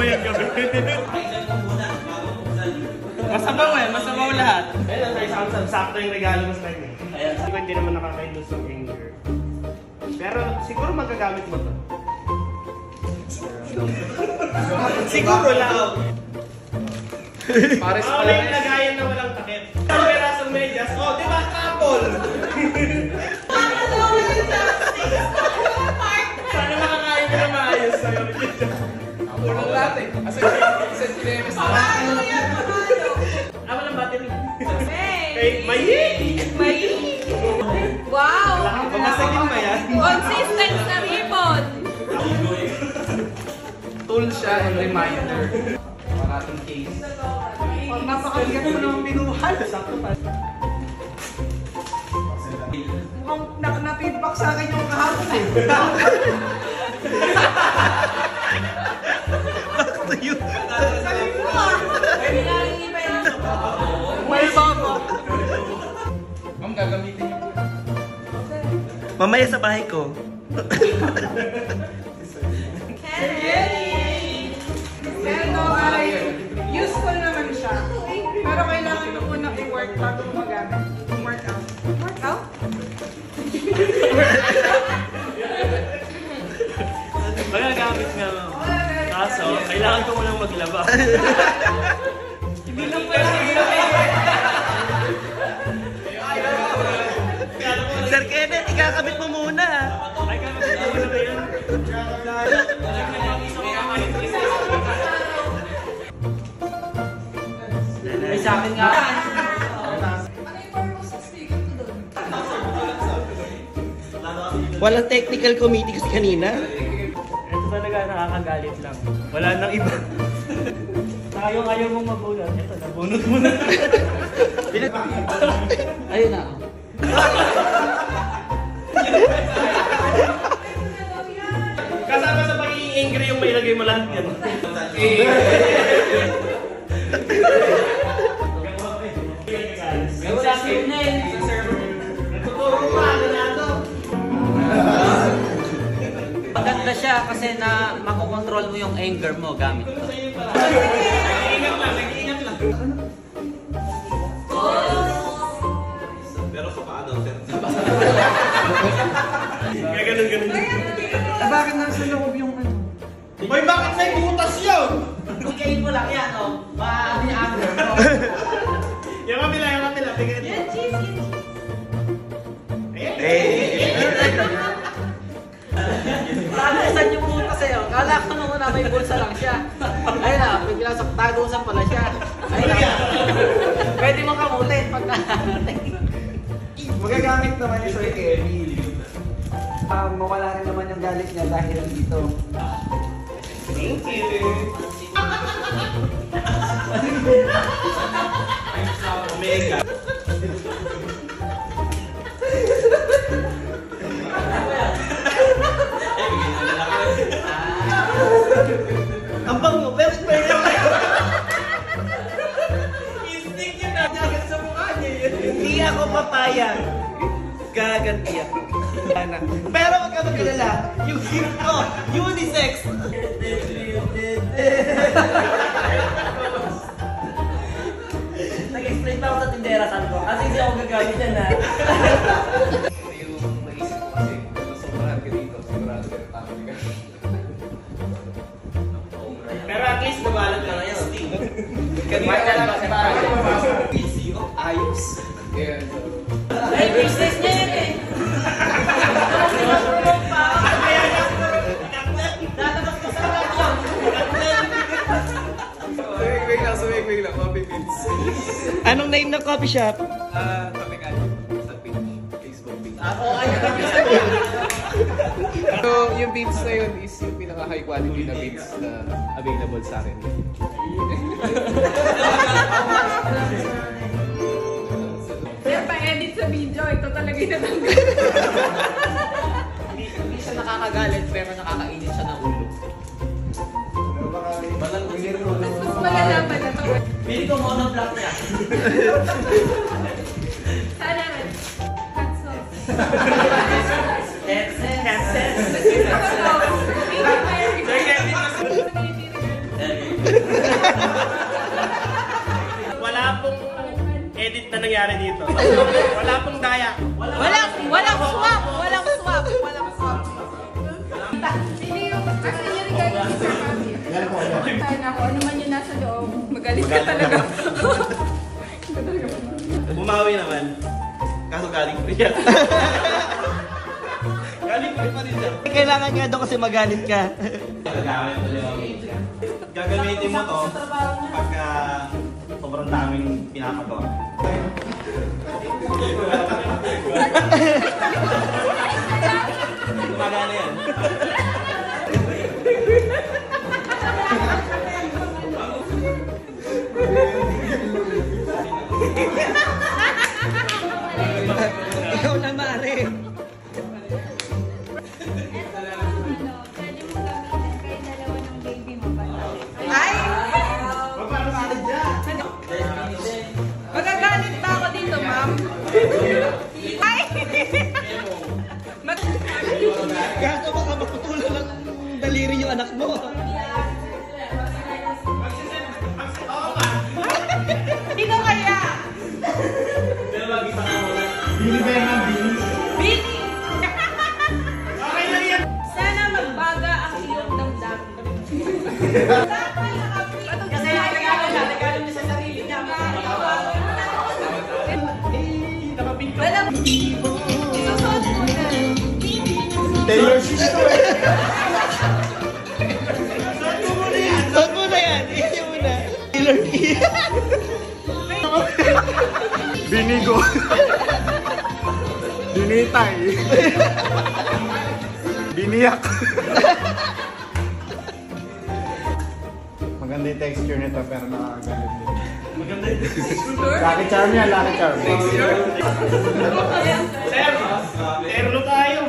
mamayang gabi. Masabaw eh, masabaw lahat. Ayun, ay sakto yung regalo mo sa kanya. Ayan, siguro hindi naman nakakailos ng anger. Pero siguro magagamit mo to. Siguro lang. Pares pala yung lagayan na walang takip. Ang perasong medyas. Oh, di ba? Couple! Sana makakain ko na maayos sa'yo. Unang latte. Asa yung tinemes na. Walang battery. Hey! Mayi! Wow! Pamasagin ba yan? Consistent na ribbon! Tool siya and reminder. Pangatong case. Napakabigat mo naman binuhat. Sakto pa. Mukhang na-feedback sa akin yung kahapon eh. Sabi mo ah! Pwede na rin iba yun. May baba. Ma'am, gagamitin niyo po. Mamaya sa bahay ko. Pero ay useful naman siya. Pero kailangan mo muna i-work bago mo magamit. Workout. Workout? Magagamit nga lang. Kaso, kailangan ko munang maglaba. Hindi lang pwede. Sir Kenneth, ikakabit mo muna. Ay, kakabit mo muna ba yun? Ay, sa akin nga. Walang technical committee kasi kanina. Ito talaga nakakagalit lang. Wala nang iba. Ayaw mong mabunot. Ito, nabunot mo na. Ayun na. Kasama sa pagiging angry yung may lagay mo lahat yan. Maganda siya kasi na makokontrol mo yung anger mo gamit ito. Nag-iingat lang. Pero sa paano, sir? Kaya ganun. Bakit nasa loob yung ano? Boy, bakit may butas yun? Ikayin mo lang yan, oh. Maano yung anger mo. Yung kapila. Yan, cheese, Tagusan yung butas eh, oh. Kala ko nung una may bulsa lang siya. Ayun na, bigla sa tagusan pala siya. Ayun na. Pwede mo kamutin pag nakarating. Magagamit naman ni Sir Kevin. Mawala rin naman yung galit niya dahil dito. Thank you. Omega. Ang bango, pero instinct yun na gagat sa mukha niya. Hindi ako papayag. Gaganti ako. Pero wag ka magkalala, yung gift ko, unisex. Nag-explain pa ako sa tindera, sabi ko, kasi hindi ako gagamit yan ha. Yung naisip ko kasi, sobrahan ka dito, sigurado ka tapos ka. Pero at least nabalat ka ngayon. Kanina ka lang kasi Ayos. Ayan. Ay, business niya yan eh. Sumig lang, coffee beans. Anong name ng coffee shop? Tropical. Sa page, Facebook page. So, yung beans na yun is yung pinaka high quality na beans na available sa akin. Kaya pa-edit sa video, ito talaga yung natanggal. Hindi siya nakakagalit pero nakakainit siya ng ulo. Mas malalaman na ito. Pili ko monoblock niya. Sana rin. Hot sauce. Headset. Hot sauce. Hindi pa yun. nangyari dito. Wala pong daya. Walang swap! Walang swap! Walang swap! Sino yung regalo sa kami? Sana ako, ano man yung nasa loob. Magalit ka talaga. Bumawi naman. Kaso galing free yan. Galing free pa rin siya. Kailangan nga daw kasi magalit ka. Gagamitin mo to pagka sobrang daming pinapagawa. Gumagana yan. Ikaw na mare. Pwede mo gamitin kayo dalawa ng baby mo ba? Ay! Magagalit ba ako dito, ma'am? Ay! Kaso baka maputulan ng daliri yung anak mo. Sino kaya? Bini ba yan ang bini? Bini! Sana magbaga ang iyong damdamin. Kasi regalo niya sa sarili niya. Walang isusuot mo na. Taylor Swift. Saan mo na yan? Iyan mo na. Taylor Swift. Binigo. Binitay. Biniyak. Maganda yung texture nito pero nakakagalit din. Maganda yun. Lucky charm yan, lucky charm. Sir, terno tayo.